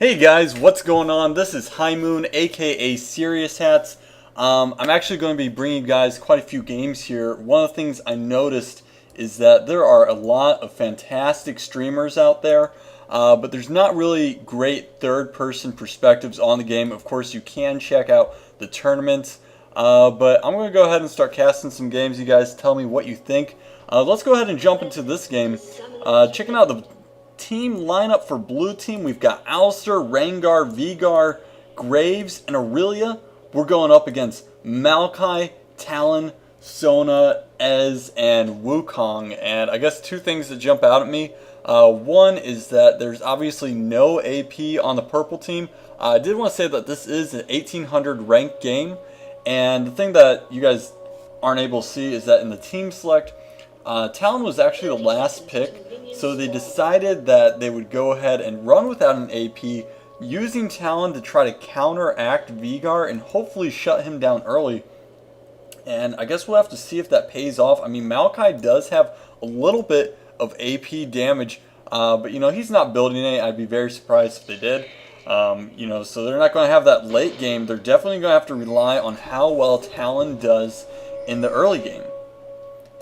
Hey guys, what's going on? This is High Moon, aka Serious Hats. I'm actually going to be bringing you guys quite a few games here. One of the things I noticed is that there are a lot of fantastic streamers out there, but there's not really great third-person perspectives on the game. Of course, you can check out the tournaments, but I'm going to go ahead and start casting some games. You guys tell me what you think. Let's go ahead and jump into this game. Checking out the team lineup for blue team. We've got Alistar, Rengar, Veigar, Graves, and Aurelia. We're going up against Maokai, Talon, Sona, Ez, and Wukong. And I guess two things that jump out at me. One is that there's obviously no AP on the purple team. I did want to say that this is an 1800 ranked game. And the thing that you guys aren't able to see is that in the team select, Talon was actually the last pick, so they decided that they would go ahead and run without an AP, using Talon to try to counteract Veigar and hopefully shut him down early. And I guess we'll have to see if that pays off. I mean, Maokai does have a little bit of AP damage, but you know, he's not building it. I'd be very surprised if they did. You know, so they're not going to have that late game. They're definitely going to have to rely on how well Talon does in the early game.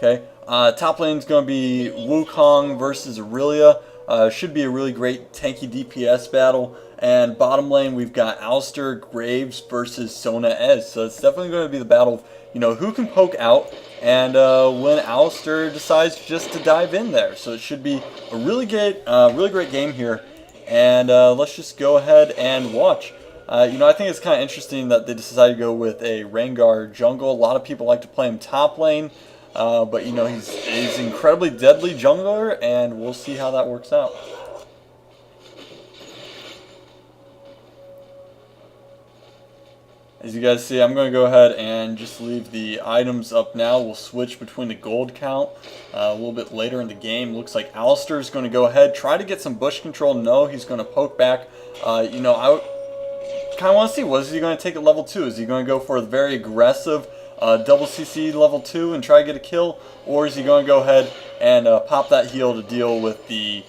Okay, top lane is going to be Wukong versus Aurelia. Should be a really great tanky DPS battle. And bottom lane, we've got Alistar, Graves versus Sona Ez. So it's definitely going to be the battle of, you know, who can poke out and when Alistar decides just to dive in there. So it should be a really great game here. And let's just go ahead and watch. You know, I think it's kind of interesting that they decided to go with a Rengar jungle. A lot of people like to play him top lane. But you know, he's incredibly deadly jungler, and we'll see how that works out. As you guys see, I'm going to go ahead and just leave the items up now. We'll switch between the gold count a little bit later in the game. Looks like Alistar is going to go ahead, try to get some bush control. No, he's going to poke back. You know, I kind of want to see, what is he going to take at level 2? Is he going to go for the very aggressive double CC level 2 and try to get a kill, or is he going to go ahead and pop that heal to deal with the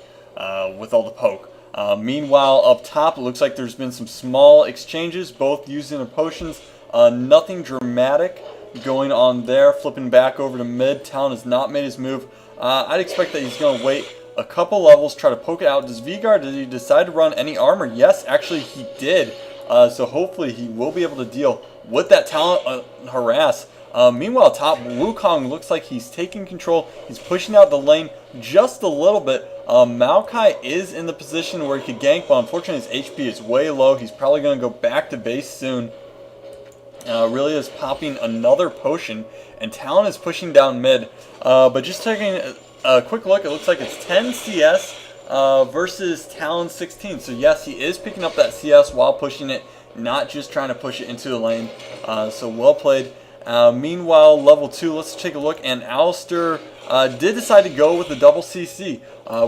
with all the poke? Meanwhile, up top, it looks like there's been some small exchanges, both using their potions. Nothing dramatic going on there. Flipping back over to mid. Talon has not made his move. I'd expect that he's going to wait a couple levels, try to poke it out. Does Veigar, did he decide to run any armor? Yes, actually he did. So hopefully he will be able to deal with that Talon harass. Meanwhile, top, Wukong looks like he's taking control. He's pushing out the lane just a little bit. Maokai is in the position where he could gank, but unfortunately his HP is way low. He's probably going to go back to base soon. Really is popping another potion, and Talon is pushing down mid. But just taking a quick look, it looks like it's 10 CS versus Talon 16. So yes, he is picking up that CS while pushing it, not just trying to push it into the lane. So well played. Meanwhile, level 2, let's take a look, and Alistar did decide to go with the double CC.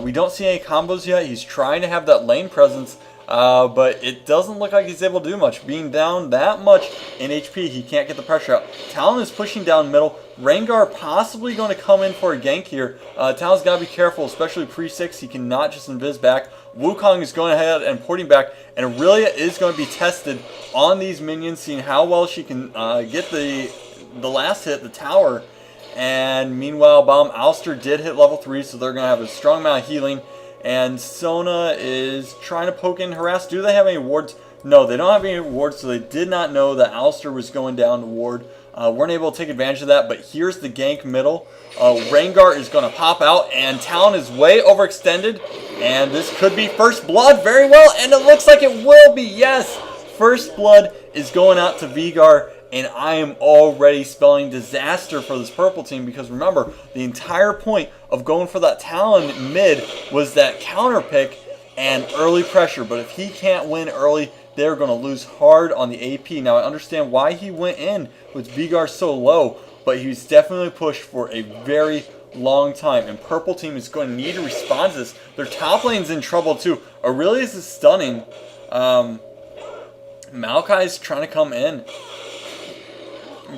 We don't see any combos yet. He's trying to have that lane presence, but it doesn't look like he's able to do much. Being down that much in HP, he can't get the pressure out. Talon is pushing down middle. Rengar possibly going to come in for a gank here. Talon's got to be careful, especially pre-6. He cannot just invis back. Wukong is going ahead and porting back, and Aurelia is going to be tested on these minions, seeing how well she can get the last hit, the tower. And meanwhile, Alistar did hit level 3, so they're going to have a strong amount of healing. And Sona is trying to poke in harass. Do they have any wards? No, they don't have any wards, so they did not know that Alistar was going down to ward. Weren't able to take advantage of that, but here's the gank middle. Rengar is going to pop out, and Talon is way overextended. And this could be first blood very well, and it looks like it will be. Yes, first blood is going out to Veigar. And I am already spelling disaster for this purple team, because remember, the entire point of going for that Talon mid was that counter pick and early pressure. But if he can't win early, they're going to lose hard on the AP. Now, I understand why he went in with Veigar so low, but he's definitely pushed for a very long time. And purple team is going to need to respond to this. Their top lane's in trouble too. Aurelius is stunning. Maokai's trying to come in,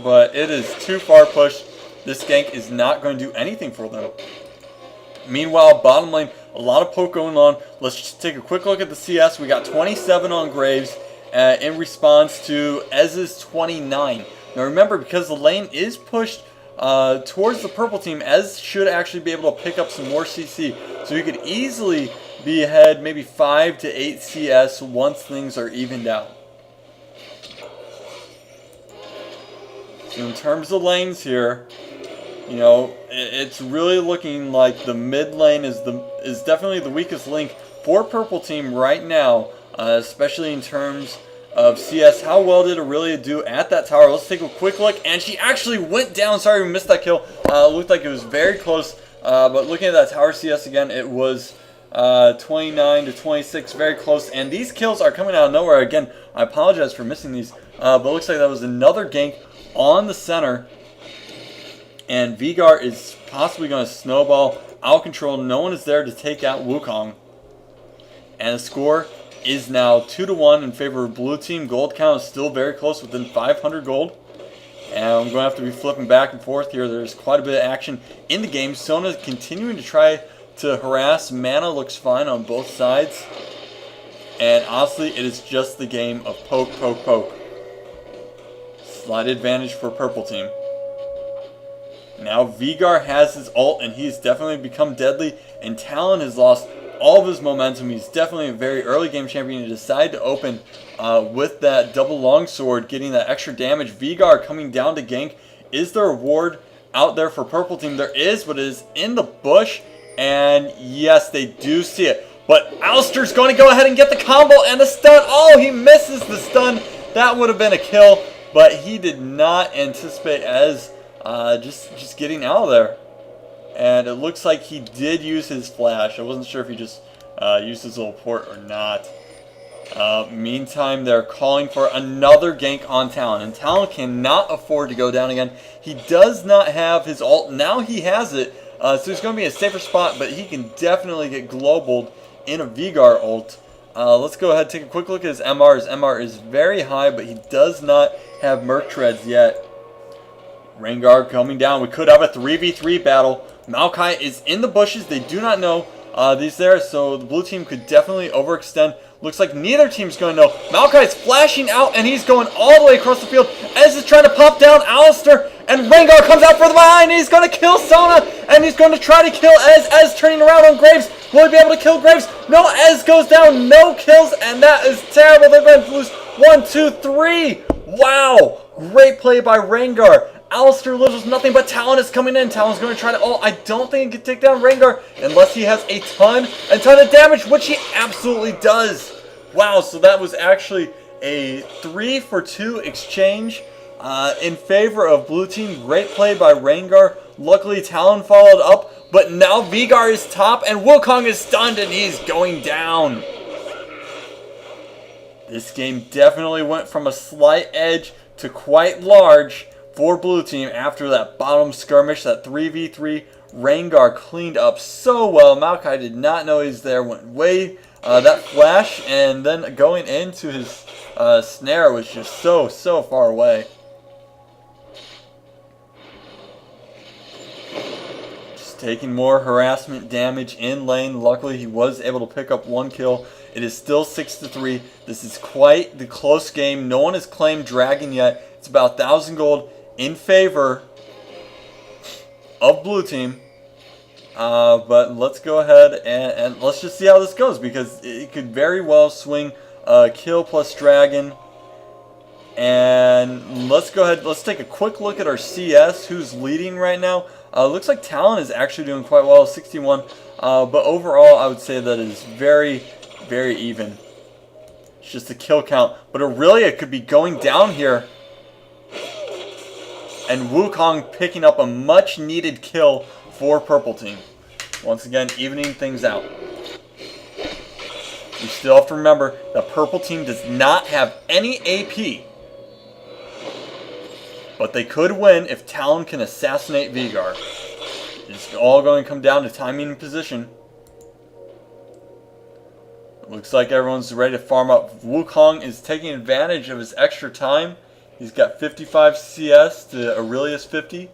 but it is too far pushed. This gank is not going to do anything for them. Meanwhile, bottom lane, A lot of poke going on. Let's just take a quick look at the CS. We got 27 on Graves in response to Ez's 29. Now remember, because the lane is pushed towards the purple team, Ez should actually be able to pick up some more CC. So he could easily be ahead maybe 5 to 8 CS once things are evened out. So in terms of lanes here, you know, it's really looking like the mid lane is definitely the weakest link for purple team right now, especially in terms of CS. How well did Aurelia do at that tower? Let's take a quick look, and she actually went down. Sorry, we missed that kill. Looked like it was very close, but looking at that tower CS again, it was 29 to 26, very close. And these kills are coming out of nowhere. Again, I apologize for missing these, but it looks like that was another gank on the center. And Veigar is possibly going to snowball out of control. No one is there to take out Wukong. And the score is now 2-1 in favor of blue team. Gold count is still very close, within 500 gold. And I'm going to have to be flipping back and forth here. There's quite a bit of action in the game. Sona continuing to try to harass. Mana looks fine on both sides. And honestly, it is just the game of poke, poke, poke. Slight advantage for purple team. Now Veigar has his ult, and he's definitely become deadly. And Talon has lost all of his momentum. He's definitely a very early game champion. He decided to open with that double longsword, getting that extra damage. Veigar coming down to gank. Is there a ward out there for purple team? There is, but it is in the bush. And yes, they do see it. But Alistar's going to go ahead and get the combo and the stun. Oh, he misses the stun. That would have been a kill, but he did not anticipate as just getting out of there. And it looks like he did use his flash. I wasn't sure if he just used his little port or not. Meantime, they're calling for another gank on Talon. And Talon cannot afford to go down again. He does not have his ult. Now he has it. So he's going to be in a safer spot, but he can definitely get globaled in a Veigar ult. Let's go ahead and take a quick look at his MR. His MR is very high, but he does not have Merc Treads yet. Rengar coming down. We could have a 3v3 battle. Maokai is in the bushes. They do not know these there, so the blue team could definitely overextend. Looks like neither team's going to know. Maokai is flashing out, and he's going all the way across the field. Ez is trying to pop down Alistar, and Rengar comes out for the behind. He's going to kill Sona, and he's going to try to kill Ez. Ez turning around on Graves. Will he be able to kill Graves? No, Ez goes down. No kills, and that is terrible. They're going to lose 1, 2, 3. Wow. Great play by Rengar. Alistar lives with nothing, but Talon is coming in. Talon's going to try to ult. I don't think he can take down Rengar unless he has a ton of damage, which he absolutely does. Wow, so that was actually a 3-for-2 exchange in favor of blue team. Great play by Rengar. Luckily, Talon followed up, but now Veigar is top, and Wukong is stunned, and he's going down. This game definitely went from a slight edge to quite large for blue team after that bottom skirmish, that 3v3. Rengar cleaned up so well. Maokai did not know he was there, went way that flash, and then going into his snare was just so far away. Just taking more harassment damage in lane. Luckily, he was able to pick up one kill. It is still 6-3. This is quite the close game. No one has claimed Dragon yet. It's about 1,000 gold in favor of blue team. But let's go ahead and let's just see how this goes, because it could very well swing kill plus dragon. And let's go ahead, let's take a quick look at our CS, who's leading right now. Looks like Talon is actually doing quite well, 61. But overall, I would say that it is very even. It's just a kill count. But Aurelia could be going down here. And Wukong picking up a much needed kill for purple team. Once again, evening things out. You still have to remember that purple team does not have any AP. But they could win if Talon can assassinate Veigar. It's all going to come down to timing and position. It looks like everyone's ready to farm up. Wukong is taking advantage of his extra time. He's got 55 CS to Aurelia's 50.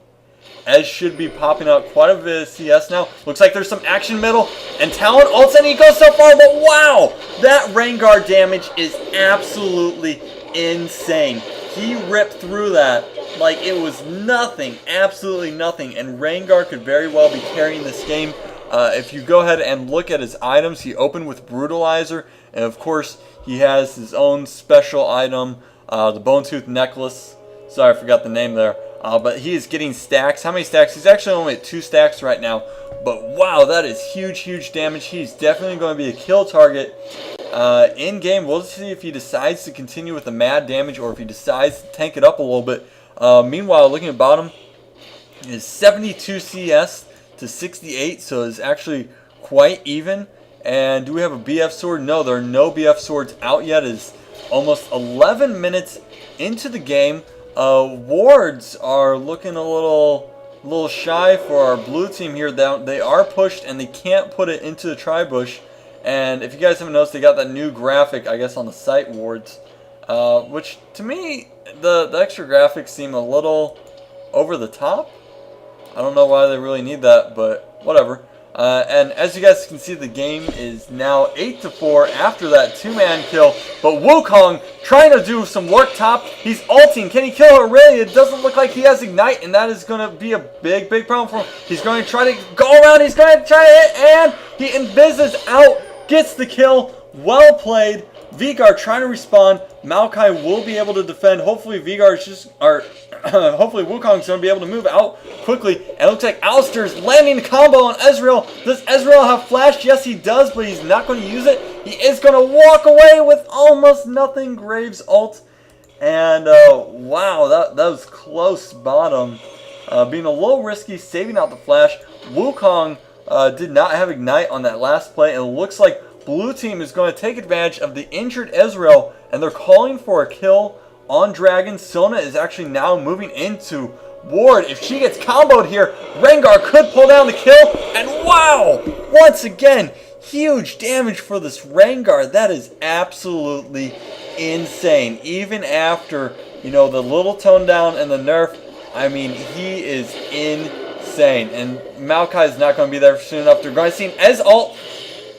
Ez should be popping out quite a bit of CS now. Looks like there's some action middle. And Talon ults and he goes so far. But wow! That Rengar damage is absolutely insane. He ripped through that like it was nothing. Absolutely nothing. And Rengar could very well be carrying this game. If you go ahead and look at his items, he opened with Brutalizer. And of course, he has his own special item, the Bone Tooth Necklace. Sorry, I forgot the name there. But he is getting stacks. How many stacks? He's actually only at 2 stacks right now. But wow, that is huge, huge damage. He's definitely going to be a kill target. In game, we'll see if he decides to continue with the mad damage or if he decides to tank it up a little bit. Meanwhile, looking at bottom, is 72 CS to 68, so it's actually quite even. And do we have a BF sword? No, there are no BF swords out yet. It's almost 11 minutes into the game. Wards are looking a little shy for our blue team here. They are pushed and they can't put it into the tri-bush. And if you guys haven't noticed, they got that new graphic, I guess, on the site, Wards. Which, to me, the extra graphics seem a little over the top. I don't know why they really need that, but whatever. And as you guys can see, the game is now 8-4 after that 2-man kill. But Wukong trying to do some work top. He's ulting. Can he kill Aurelia? It doesn't look like he has Ignite, and that is going to be a big, big problem for him. He's going to try to go around. He's going to try to hit, and he invises out. Gets the kill. Well played. Veigar trying to respawn. Maokai will be able to defend. Hopefully hopefully Wukong's going to be able to move out quickly. And it looks like Alistar's landing the combo on Ezreal. Does Ezreal have flash? Yes, he does, but he's not going to use it. He is going to walk away with almost nothing. Graves ult. And wow, that was close bottom. Being a little risky, saving out the flash. Wukong did not have Ignite on that last play. And it looks like blue team is going to take advantage of the injured Ezreal, and they're calling for a kill on Dragon. Sona is actually now moving into Ward. If she gets comboed here, Rengar could pull down the kill, and wow! Once again, huge damage for this Rengar. That is absolutely insane. Even after, you know, the little tone down and the nerf, I mean, he is insane. And Maokai is not going to be there soon enough. They're going to see an Ez ult.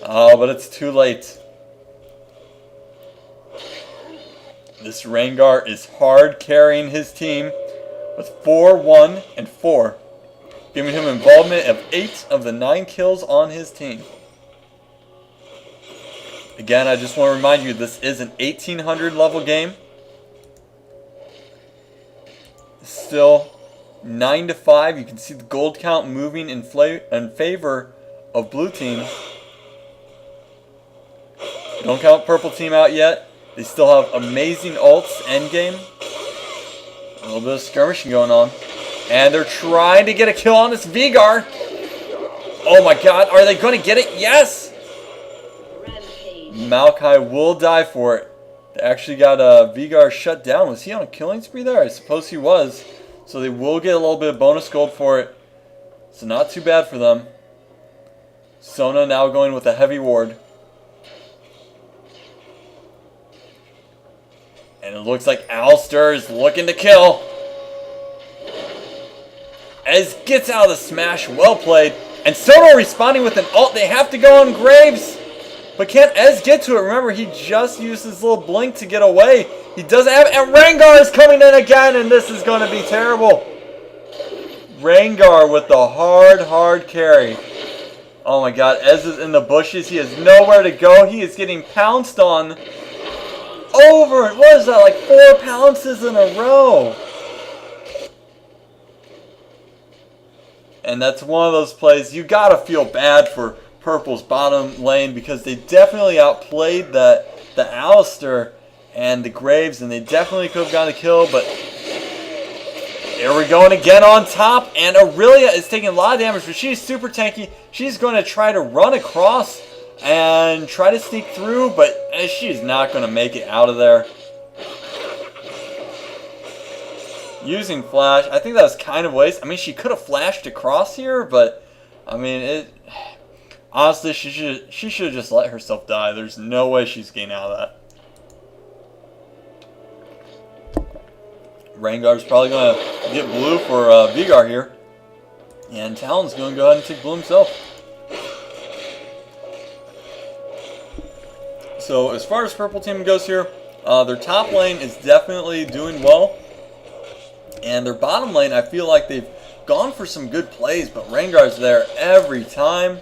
Oh, but it's too late. This Rengar is hard carrying his team with 4-1 and 4, giving him involvement of 8 of the 9 kills on his team. Again, I just want to remind you, this is an 1800 level game. Still 9-5. You can see the gold count moving in favor of blue team. Don't count purple team out yet. They still have amazing ults endgame. A little bit of skirmishing going on. And they're trying to get a kill on this Veigar. Oh my god, are they going to get it? Yes! Maokai will die for it. They actually got Veigar shut down. Was he on a killing spree there? I suppose he was. So they will get a little bit of bonus gold for it. So not too bad for them. Sona now going with a heavy ward. And it looks like Alistar is looking to kill. Ez gets out of the smash. Well played. And Sona responding with an ult. They have to go on Graves. But can't Ez get to it? Remember, he just used his little blink to get away. He doesn't have it. And Rengar is coming in again. And this is going to be terrible. Rengar with the hard carry. Oh my god. Ez is in the bushes. He has nowhere to go. He is getting pounced on. Over, what is that, like 4 pounces in a row? And that's one of those plays, you gotta feel bad for Purple's bottom lane because they definitely outplayed the Alistar and the Graves, and they definitely could have gotten a kill, but here we're going again on top, and Aurelia is taking a lot of damage, but she's super tanky. She's going to try to run across and try to sneak through, but she's not going to make it out of there. Using flash, I think that was kind of a waste. I mean, she could have flashed across here, but I mean, honestly, she should have just let herself die. There's no way she's getting out of that. Rengar's probably going to get blue for Veigar here. And Talon's going to go ahead and take blue himself. So as far as purple team goes here, their top lane is definitely doing well. And their bottom lane, I feel like they've gone for some good plays, but Rengar's there every time.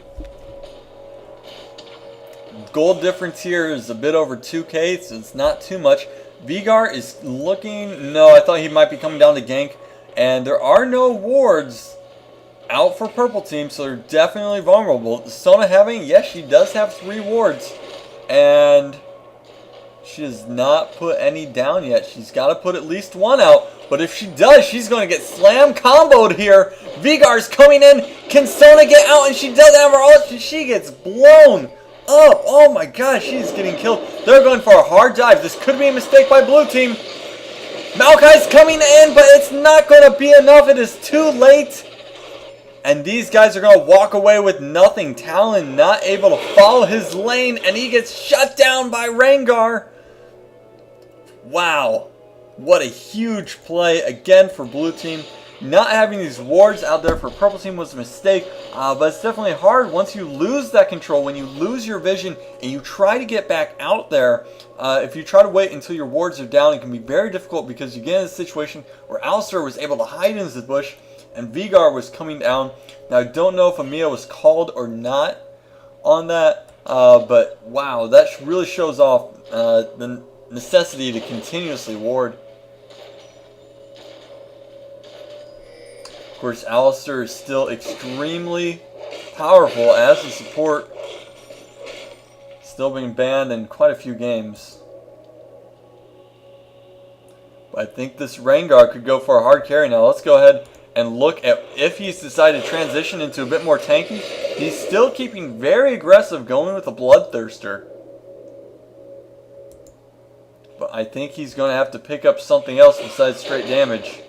Gold difference here is a bit over 2k, so it's not too much. Veigar is looking... No, I thought he might be coming down to gank. And there are no wards out for purple team, so they're definitely vulnerable. Sona having... Yes, she does have 3 wards. And she has not put any down yet. She's got to put at least 1 out. But if she does, she's going to get slam comboed here. Veigar's coming in. Can Sona get out? And she doesn't have her ult. She gets blown up. Oh my gosh, she's getting killed. They're going for a hard dive. This could be a mistake by blue team. Maokai's coming in, but it's not going to be enough. It is too late. And these guys are going to walk away with nothing. Talon not able to follow his lane, and he gets shut down by Rengar. Wow. What a huge play again for blue team. Not having these wards out there for purple team was a mistake, but it's definitely hard once you lose that control, when you lose your vision and you try to get back out there. If you try to wait until your wards are down, it can be very difficult because you get in a situation where Alistar was able to hide in the bush and Veigar was coming down. Now, I don't know if Amiya was called or not on that, but wow, that really shows off the necessity to continuously ward. Of course, Alistar is still extremely powerful as a support. Still being banned in quite a few games. But I think this Rengar could go for a hard carry now. Let's go ahead and look at if he's decided to transition into a bit more tanky. He's still keeping very aggressive, going with a Bloodthirster. But I think he's going to have to pick up something else besides straight damage.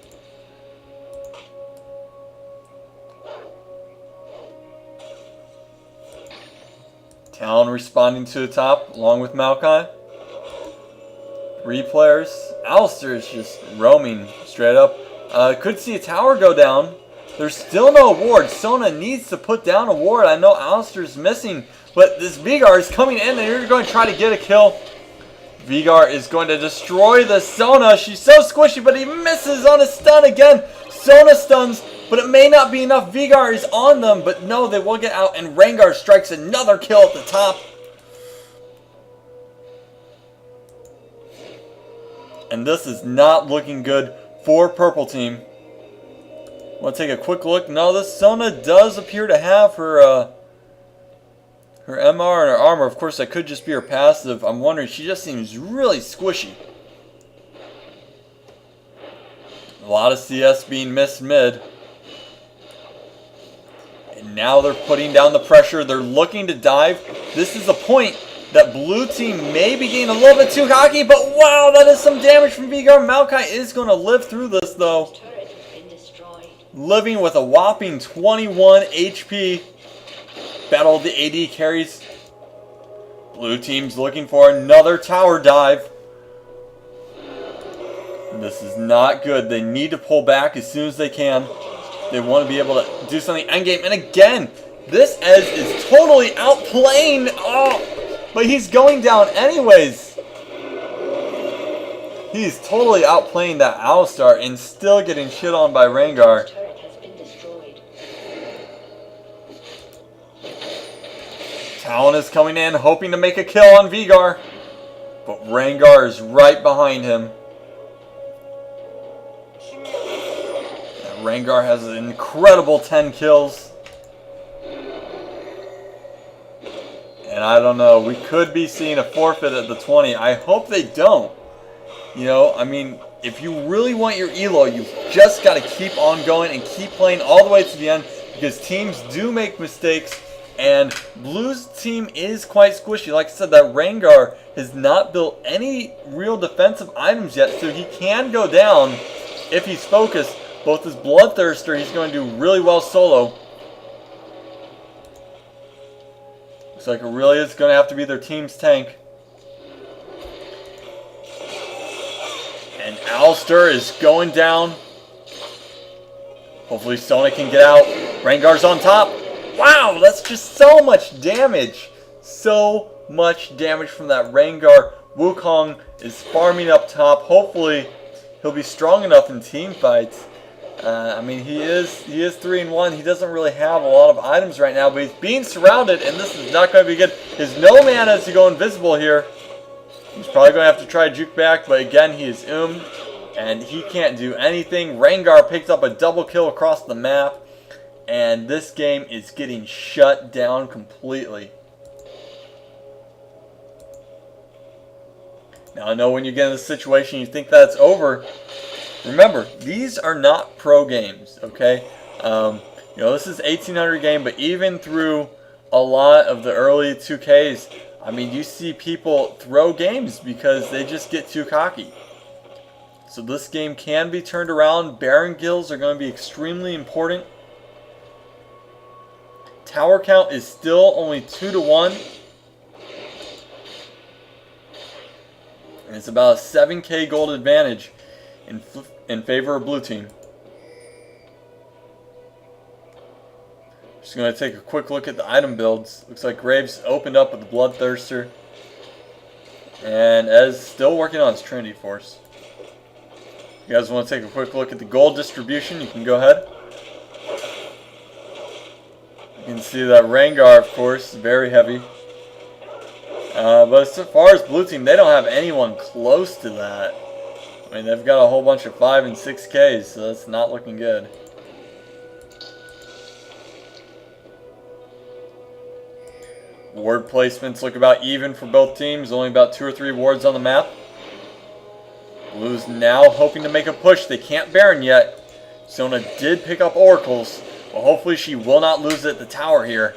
Talon responding to the top along with Maokai. 3 players. Alistar is just roaming straight up. Could see a tower go down. There's still no ward. Sona needs to put down a ward. I know Alistar's missing, but this Veigar is coming in and you're going to try to get a kill. Veigar is going to destroy the Sona. She's so squishy, but he misses on a stun again. Sona stuns, but it may not be enough. Veigar is on them, but no, they will get out, and Rengar strikes another kill at the top. And this is not looking good for purple team. Want to take a quick look? No, this Sona does appear to have her her MR and her armor. Of course, that could just be her passive. I'm wondering, she just seems really squishy. A lot of CS being missed mid. And now they're putting down the pressure. They're looking to dive. This is a point that blue team may be getting a little bit too cocky, but wow, that is some damage from Veigar. Maokai is going to live through this though. Living with a whopping 21 HP. Battle of the AD carries. Blue team's looking for another tower dive. This is not good. They need to pull back as soon as they can. They want to be able to do something endgame. And again, this Ez is totally outplaying. Oh, but he's going down anyways. He's totally outplaying that Alistar and still getting shit on by Rengar. Talon is coming in, hoping to make a kill on Veigar. But Rengar is right behind him. And Rengar has an incredible 10 kills. And I don't know, we could be seeing a forfeit at the 20. I hope they don't. You know, I mean, if you really want your elo, you've just got to keep on going and keep playing all the way to the end, because teams do make mistakes. And Blue's team is quite squishy. Like I said, that Rengar has not built any real defensive items yet, so he can go down if he's focused. Both his Bloodthirster, he's going to do really well solo. Looks like Aurelia is going to have to be their team's tank. And Alistar is going down. Hopefully Sona can get out. Rengar's on top. Wow, that's just so much damage. So much damage from that Rengar. Wukong is farming up top. Hopefully, he'll be strong enough in team fights. I mean, he is 3-1. He doesn't really have a lot of items right now, but he's being surrounded, and this is not going to be good. His no man has to go invisible here. He's probably going to have to try juke back, but again, he is and he can't do anything. Rengar picked up a double kill across the map, and this game is getting shut down completely. Now, I know when you get in this situation, you think that's over. Remember, these are not pro games, okay? This is 1800 game, but even through a lot of the early 2Ks, I mean, you see people throw games because they just get too cocky. So this game can be turned around. Baron Gills are going to be extremely important. Tower count is still only 2-1. And it's about a 7k gold advantage in favor of blue team. Just going to take a quick look at the item builds. Looks like Graves opened up with the Bloodthirster. And Ez still working on his Trinity Force. If you guys want to take a quick look at the gold distribution, you can go ahead. You can see that Rengar, of course, is very heavy. But as far as blue team, they don't have anyone close to that. I mean, they've got a whole bunch of 5 and 6Ks, so that's not looking good. Ward placements look about even for both teams. Only about 2 or 3 wards on the map. Blue's now hoping to make a push. They can't Baron yet. Sona did pick up Oracles. Well, hopefully she will not lose it at the tower here.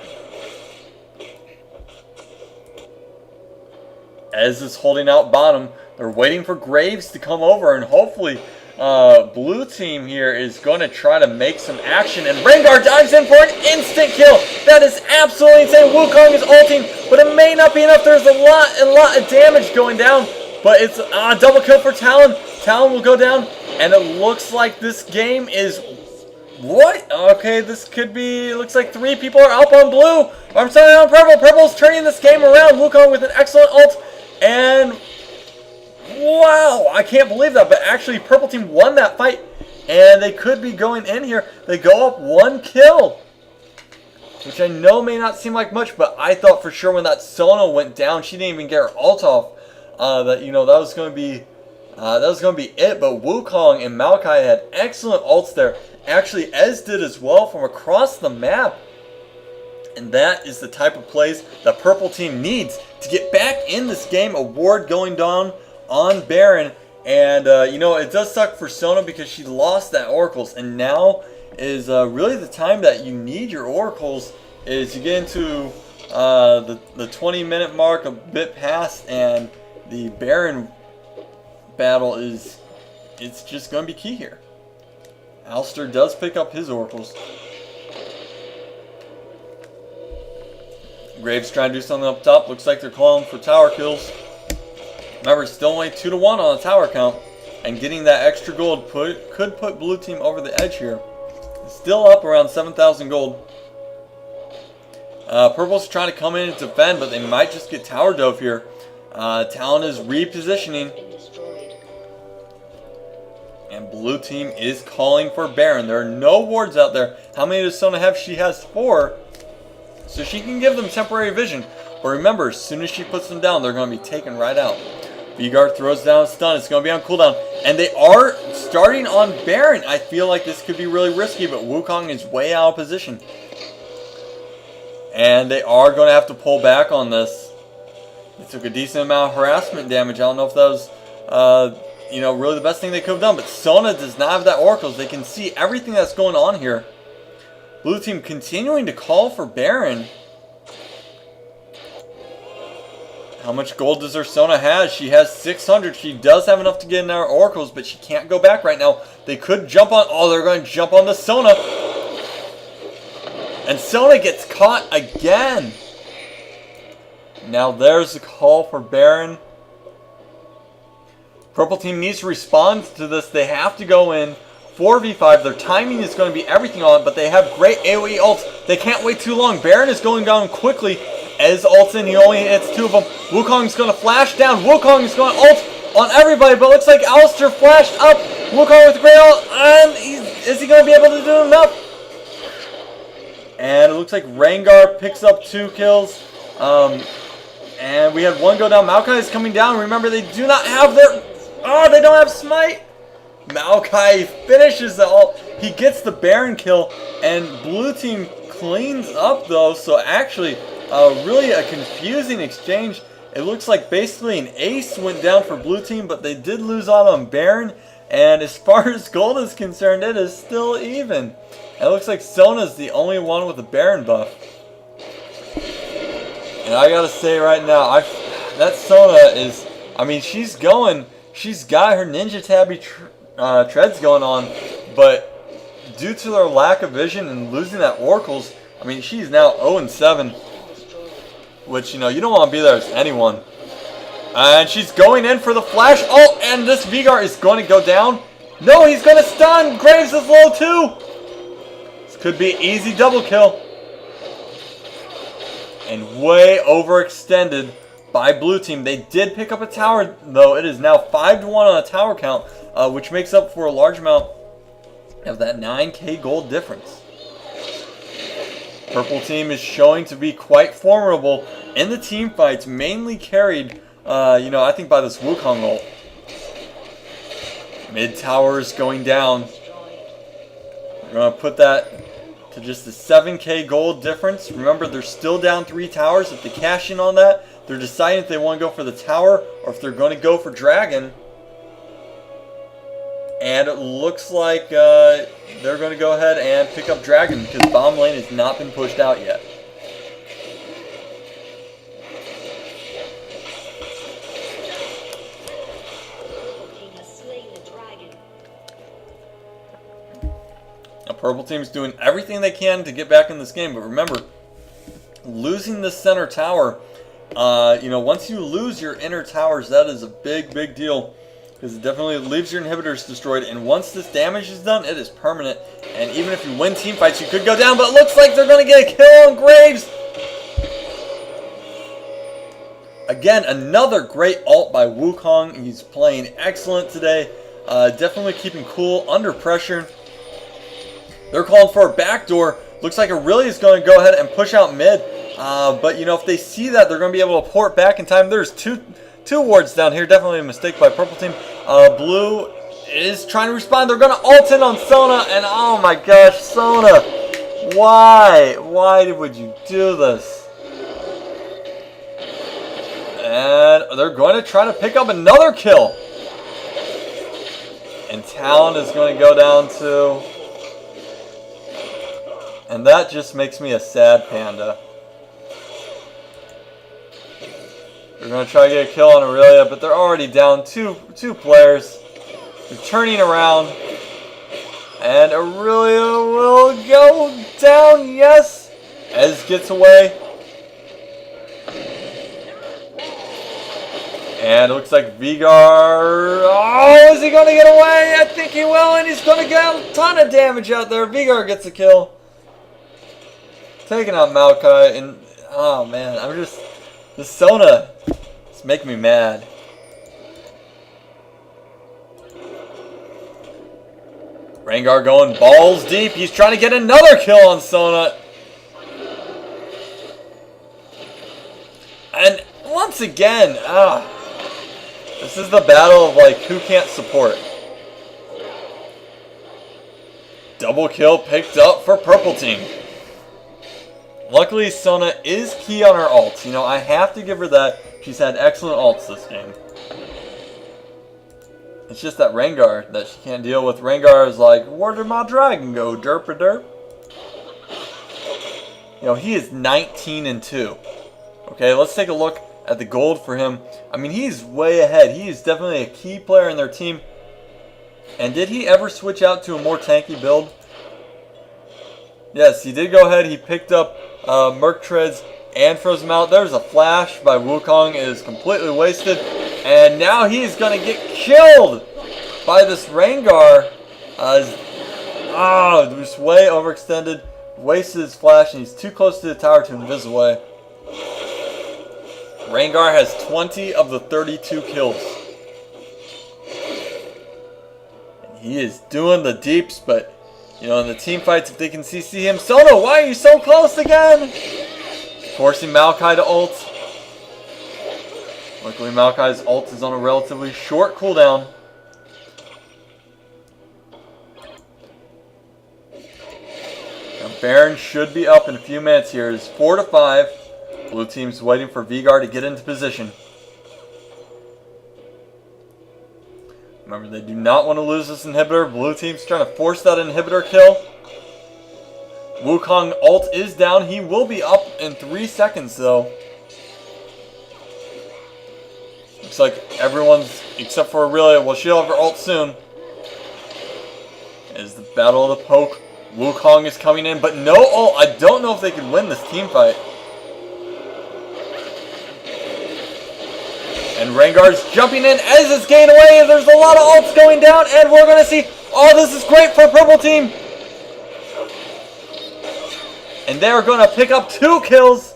Ez is holding out bottom. They're waiting for Graves to come over, and hopefully blue team here is going to try to make some action. And Rengar dives in for an instant kill. That is absolutely insane. Wukong is ulting, but it may not be enough. There's a lot of damage going down, but it's a double kill for Talon. Talon will go down, and it looks like this game is... What? Okay, this could be... Looks like 3 people are up on blue. I'm sorry, on purple. Purple's turning this game around. Wukong with an excellent ult. And... Wow, I can't believe that. But actually, purple team won that fight. And they could be going in here. They go up 1 kill. Which I know may not seem like much, but I thought for sure when that Sona went down, she didn't even get her ult off. That was going to be... that was going to be it. But Wukong and Maokai had excellent ults there. Actually, Ez did as well from across the map. And that is the type of plays the purple team needs to get back in this game. A ward going down on Baron. And, it does suck for Sona because she lost that Oracles. And now is really the time that you need your Oracles is you get into the 20-minute mark, a bit past, and the Baron battle it's just going to be key here. Alistar does pick up his Oracles. Graves trying to do something up top. Looks like they're calling for tower kills. Remember, it's still only 2-1 on the tower count. And getting that extra gold could put blue team over the edge here. It's still up around 7,000 gold. Purple's trying to come in and defend, but they might just get tower dove here. Talon is repositioning. And blue team is calling for Baron. There are no wards out there. How many does Sona have? She has 4. So she can give them temporary vision. But remember, as soon as she puts them down, they're going to be taken right out. Vigard throws down a stun. It's going to be on cooldown. And they are starting on Baron. I feel like this could be really risky, but Wukong is way out of position. And they are going to have to pull back on this. They took a decent amount of harassment damage. I don't know if that was... really the best thing they could have done. But Sona does not have that Oracles. They can see everything that's going on here. Blue team continuing to call for Baron. How much gold does her Sona have? She has 600. She does have enough to get in our Oracles, but she can't go back right now. They could jump on... Oh, they're going to jump on the Sona. And Sona gets caught again. Now there's the call for Baron. Purple team needs to respond to this. They have to go in 4v5. Their timing is going to be everything on it, but they have great AoE ults. They can't wait too long. Baron is going down quickly as ults in. He only hits 2 of them. Wukong's going to flash down. Wukong is going to ult on everybody, but it looks like Alistar flashed up. Wukong with a great ult, and is he going to be able to do enough? And it looks like Rengar picks up 2 kills. And we had 1 go down. Maokai is coming down. Remember, they do not have their... Oh, they don't have Smite. Maokai finishes the ult. He gets the Baron kill, and blue team cleans up though. So actually, really a confusing exchange. It looks like basically an ace went down for blue team, but they did lose out on Baron. And as far as gold is concerned, it is still even. It looks like Sona's the only one with a Baron buff. And I gotta say right now, that Sona is, I mean, she's going. She's got her Ninja Tabby treads going on, but due to their lack of vision and losing that Oracles, I mean, she's now 0-7, which, you know, you don't want to be there as anyone. And she's going in for the flash. Oh, and this Veigar is going to go down. No, he's going to stun. Graves is low too. This could be an easy double kill. And way overextended by blue team. They did pick up a tower, though. It is now 5-1 on a tower count, which makes up for a large amount of that 9k gold difference. Purple team is showing to be quite formidable in the team fights, mainly carried, you know, I think by this Wukong ult. Mid tower is going down. We're going to put that to just a 7k gold difference. Remember, they're still down 3 towers. If they cash in on that, they're deciding if they want to go for the tower or if they're going to go for Dragon. And it looks like they're going to go ahead and pick up Dragon because bomb lane has not been pushed out yet. Now, purple team's doing everything they can to get back in this game, but remember, losing this center tower, you know, once you lose your inner towers, that is a big, big deal. Because it definitely leaves your inhibitors destroyed. And once this damage is done, it is permanent. And even if you win team fights, you could go down. But it looks like they're going to get a kill on Graves. Again, another great ult by Wukong. He's playing excellent today. Definitely keeping cool under pressure. They're calling for a backdoor. Looks like Aurelia is going to go ahead and push out mid. But, you know, if they see that, they're going to be able to port back in time. There's two wards down here. Definitely a mistake by purple team. Blue is trying to respond. They're going to ult in on Sona. And oh my gosh, Sona. Why? Why would you do this? And they're going to try to pick up another kill. And Talon is going to go down too. And that just makes me a sad panda. They're going to try to get a kill on Aurelia, but they're already down two players. They're turning around. And Aurelia will go down, yes. Ez gets away. And it looks like Veigar... Oh, is he going to get away? I think he will, and he's going to get a ton of damage out there. Veigar gets a kill. Taking out Maokai, and... Oh, man, I'm just... This Sona... It's making me mad. Rengar going balls deep. He's trying to get another kill on Sona. And once again, this is the battle of like who can't support. Double kill picked up for purple team. Luckily, Sona is key on her ults. You know, I have to give her that. She's had excellent ults this game. It's just that Rengar that she can't deal with. Rengar is like, where did my dragon go, derp-a-derp? You know, he is 19-2. Okay, let's take a look at the gold for him. I mean, he's way ahead. He is definitely a key player in their team. And did he ever switch out to a more tanky build? Yes, he did go ahead. He picked up Merc Treads and froze him out. There's a flash by Wukong. It is completely wasted. And now he's going to get killed by this Rengar. Just way overextended. Wasted his flash, and he's too close to the tower to invis away. Rengar has 20 of the 32 kills. And he is doing the deeps, but, you know, in the team fights, if they can CC him. Sona, why are you so close again? Forcing Maokai to ult. Luckily, Maokai's ult is on a relatively short cooldown. Now, Baron should be up in a few minutes here. It's 4-5. Blue team's waiting for Veigar to get into position. Remember, they do not want to lose this inhibitor. Blue team's trying to force that inhibitor kill. Wukong ult is down. He will be up in 3 seconds, though. Looks like everyone's, except for Aurelia, well, she'll have her ult soon. As the battle of the poke. Wukong is coming in, but no ult. I don't know if they can win this team fight. And Rengar's jumping in as it's getting away. There's a lot of ults going down, and we're going to see, oh, this is great for purple team. And they're going to pick up 2 kills.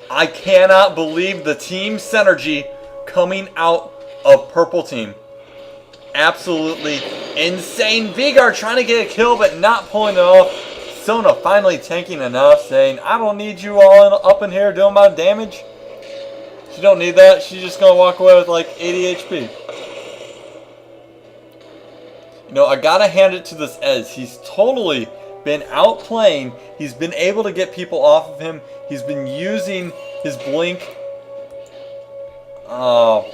I cannot believe the team synergy coming out of purple team. Absolutely insane. Veigar trying to get a kill, but not pulling it off. Sona finally tanking enough, saying, I don't need you all up in here doing my damage. She don't need that. She's just going to walk away with like 80 HP. You know, I got to hand it to this Ez. He's totally been outplaying. He's been able to get people off of him. He's been using his blink. Oh,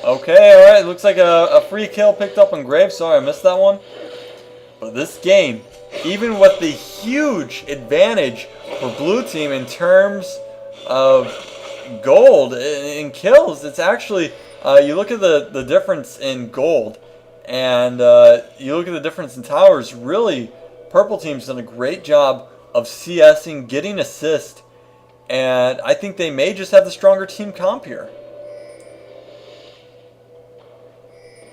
okay, alright. Looks like a free kill picked up on Graves. Sorry, I missed that one. But this game, even with the huge advantage for blue team in terms of gold in kills, it's actually, you look at the difference in gold, and you look at the difference in towers, really, purple team's done a great job of CSing, getting assist, and I think they may just have the stronger team comp here.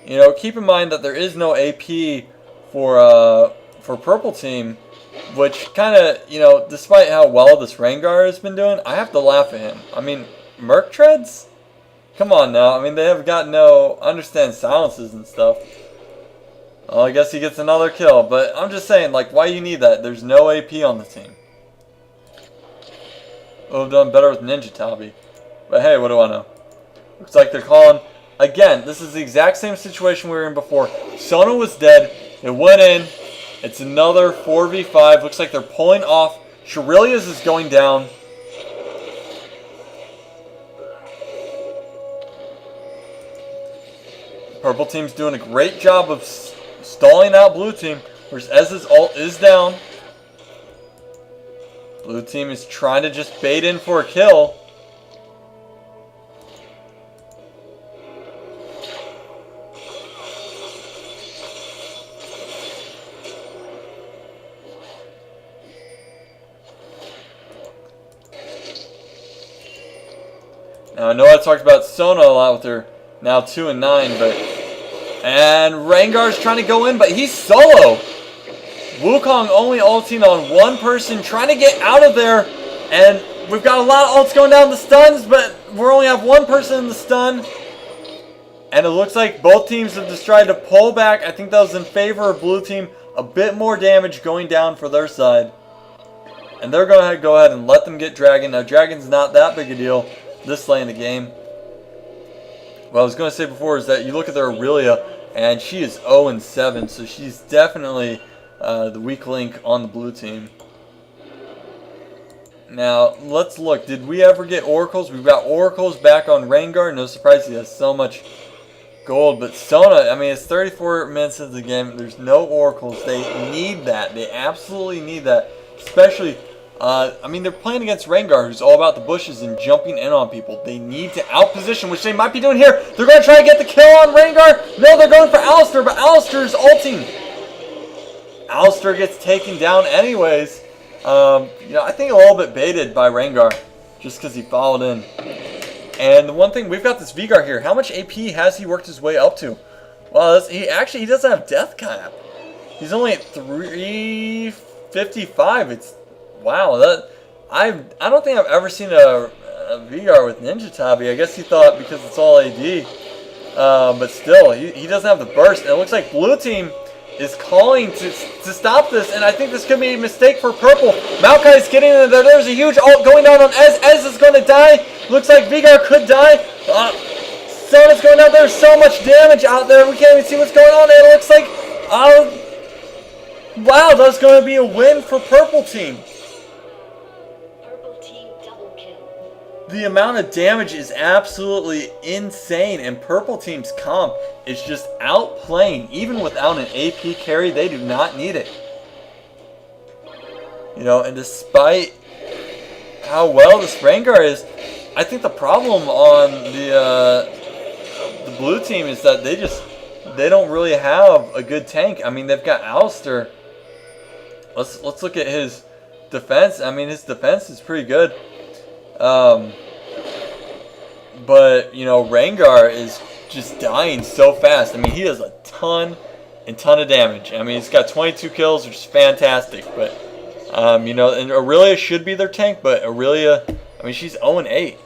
You know, keep in mind that there is no AP for purple team, which kind of, you know, despite how well this Rengar has been doing, I have to laugh at him. I mean, Merc Treads? Come on now. I mean, they have got no, understand silences and stuff. Well, I guess he gets another kill, but I'm just saying, like, why you need that? There's no AP on the team. Would have done better with Ninja Tabi. But hey, what do I know? Looks like they're calling. Again, this is the exact same situation we were in before. Sona was dead. It went in. It's another 4v5. Looks like they're pulling off. Shurelia's is going down. Purple team's doing a great job of stalling out blue team. Whereas Ez's ult is down. Blue team is trying to just bait in for a kill. Now I know I talked about Sona a lot with her now 2 and 9, and Rengar's trying to go in, but he's solo. Wukong only ulting on one person, trying to get out of there, and we've got a lot of ults going down the stuns, but we only have one person in the stun. And it looks like both teams have just tried to pull back. I think that was in favor of blue team. A bit more damage going down for their side. And they're going to go ahead and let them get Dragon. Now, Dragon's not that big a deal this late in the game. What I was going to say before is that you look at their Aurelia, and she is 0-7, so she's definitely the weak link on the blue team. Now, let's look. Did we ever get Oracles? We've got Oracles back on Rengar. No surprise, he has so much gold. But Sona, I mean, it's 34 minutes into the game. There's no Oracles. They need that. They absolutely need that. Especially, I mean, they're playing against Rengar, who's all about the bushes and jumping in on people. They need to outposition, which they might be doing here. They're going to try to get the kill on Rengar. No, they're going for Alistar, but Alistar's ulting. Alistar gets taken down anyways. You know, I think a little bit baited by Rengar, just because he followed in. And the one thing, we've got this Veigar here. How much AP has he worked his way up to? Well, he doesn't have death cap. He's only at 355. It's wow. I don't think I've ever seen a Veigar with Ninja Tabi. I guess he thought because it's all AD. But still, he doesn't have the burst. And it looks like blue team is calling to stop this, and I think this could be a mistake for purple. Maokai is getting in there. There's a huge ult going down on Ez. Ez is going to die. Looks like Veigar could die. Sona's going out. There's so much damage out there. We can't even see what's going on. It looks like, wow, that's going to be a win for purple team. Purple team double kill. The amount of damage is absolutely insane, and purple team's comp is just outplaying. Even without an AP carry, they do not need it. You know, and despite how well this Rengar is, I think the problem on the blue team is that they don't really have a good tank. I mean, they've got Alistar. Let's look at his defense. I mean, his defense is pretty good. But, you know, Rengar is just dying so fast. I mean, he does a ton of damage. I mean, he's got 22 kills, which is fantastic. But, you know, and Aurelia should be their tank, but Aurelia, I mean, she's 0-8.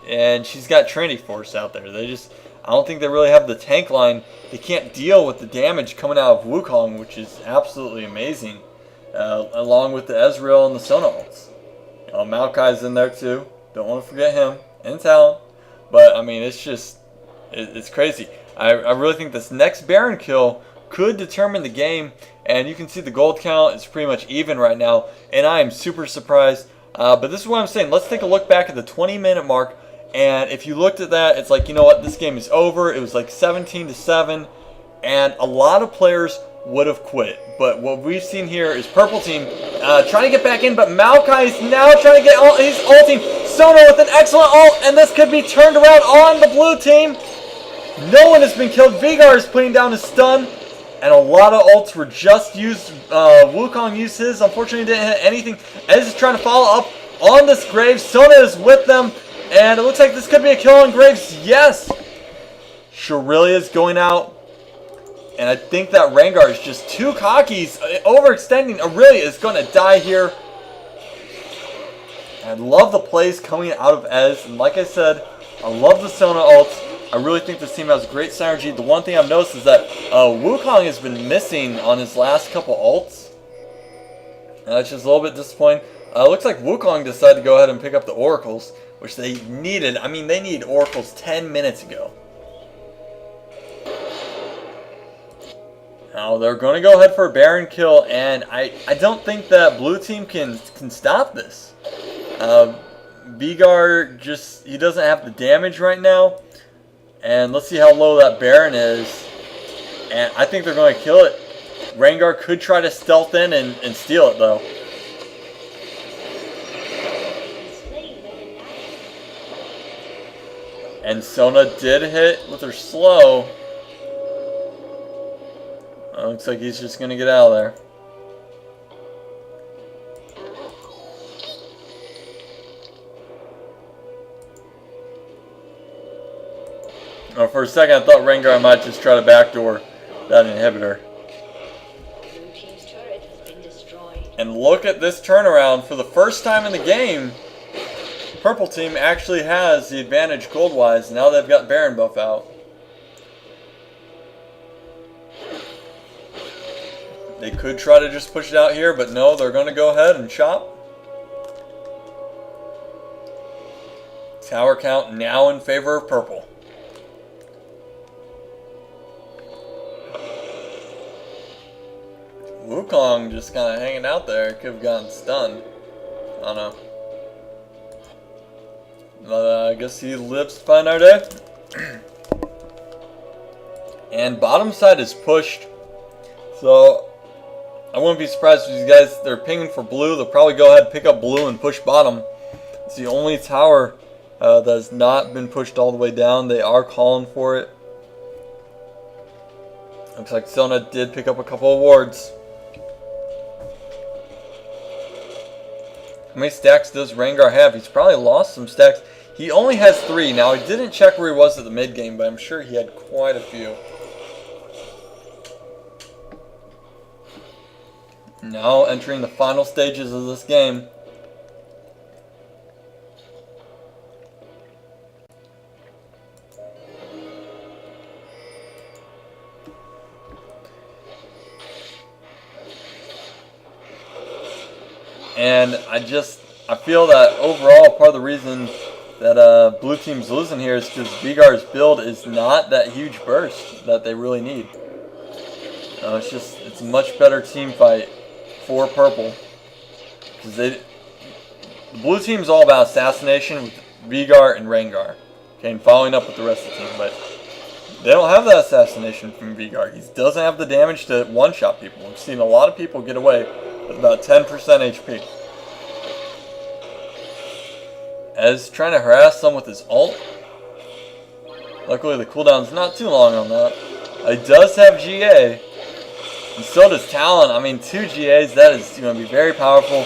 And she's got Trinity Force out there. I don't think they really have the tank line. They can't deal with the damage coming out of Wukong, which is absolutely amazing. Along with the Ezreal and the Sona ults. You know, Maokai's in there too. Don't want to forget him. And Talon. But, I mean, it's crazy. I really think this next Baron kill could determine the game. And you can see the gold count is pretty much even right now. And I am super surprised. But this is what I'm saying. Let's take a look back at the 20-minute mark. And if you looked at that, it's like, you know what? This game is over. It was like 17-7. And a lot of players would have quit. But what we've seen here is purple team trying to get back in. But Maokai is now trying to get he's ulting. Sona with an excellent ult, and this could be turned around on the blue team. No one has been killed. Veigar is putting down his stun, and a lot of ults were just used. Wukong used his. Unfortunately, didn't hit anything. Ez is trying to follow up on this Graves. Sona is with them, and it looks like this could be a kill on Graves. Yes! Shurilia is going out, and I think that Rengar is just too cocky. He's overextending. Aurelia is going to die here. I love the plays coming out of Ez, and like I said, I love the Sona ults. I really think this team has great synergy. The one thing I've noticed is that Wukong has been missing on his last couple ults. And that's just a little bit disappointing. Looks like Wukong decided to go ahead and pick up the Oracles, which they needed. I mean, they need Oracles 10 minutes ago. Now, they're going to go ahead for a Baron kill, and I don't think that blue team can stop this. Veigar he doesn't have the damage right now. And let's see how low that Baron is. And I think they're going to kill it. Rengar could try to stealth in and steal it, though. And Sona did hit with her slow. Looks like he's just going to get out of there. For a second, I thought Rengar might just try to backdoor that inhibitor. Blue team's turret has been destroyed. And look at this turnaround. For the first time in the game, purple team actually has the advantage gold-wise. Now they've got Baron buff out. They could try to just push it out here, but no, they're going to go ahead and chop. Tower count now in favor of purple. Wukong just kind of hanging out there. Could have gotten stunned. I don't know. But I guess he lives to find our day. And bottom side is pushed. So I wouldn't be surprised if these guys, they're pinging for blue. They'll probably go ahead and pick up blue and push bottom. It's the only tower that has not been pushed all the way down. They are calling for it. Looks like Sona did pick up a couple of wards. How many stacks does Rengar have? He's probably lost some stacks. He only has 3. Now, I didn't check where he was at the mid game, but I'm sure he had quite a few. Now entering the final stages of this game. And I feel that overall part of the reason that blue team's losing here is because Vigar's build is not that huge burst that they really need. It's a much better team fight for purple, because the blue team's all about assassination with Vigar and Rengar, okay, and following up with the rest of the team. But they don't have that assassination from Vigar. He doesn't have the damage to one-shot people. We've seen a lot of people get away with about 10% HP. Ez trying to harass them with his ult. Luckily the cooldown's not too long on that. He does have GA. And so does Talon. I mean, 2 GAs, that is going to be very powerful.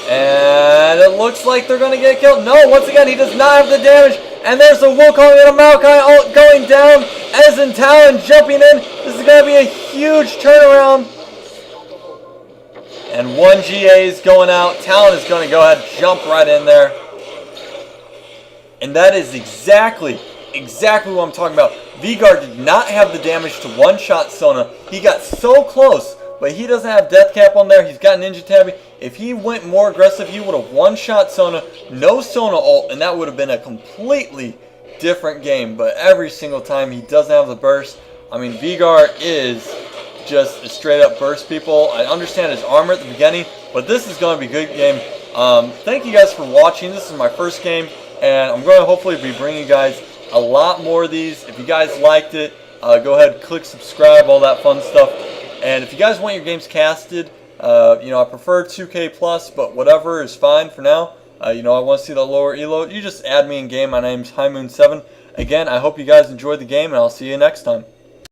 And it looks like they're going to get killed. No, once again, he does not have the damage. And there's a Wukong and a Maokai ult going down. Ez and Talon jumping in. This is going to be a huge turnaround. And 1 GA is going out. Talon is going to go ahead and jump right in there. And that is exactly what I'm talking about. Vigar did not have the damage to one-shot Sona. He got so close, but he doesn't have Death Cap on there. He's got Ninja Tabi. If he went more aggressive, he would have one-shot Sona, no Sona ult, and that would have been a completely different game. But every single time, he doesn't have the burst. I mean, Vigar is just a straight-up burst, people. I understand his armor at the beginning, but this is going to be a good game. Thank you guys for watching. This is my first game, and I'm going to hopefully be bringing you guys a lot more of these. If you guys liked it, go ahead, click subscribe, all that fun stuff. And if you guys want your games casted, I prefer 2K plus, but whatever is fine for now. I want to see the lower elo. You just add me in game. My name's HighMoon7. Again, I hope you guys enjoyed the game, and I'll see you next time.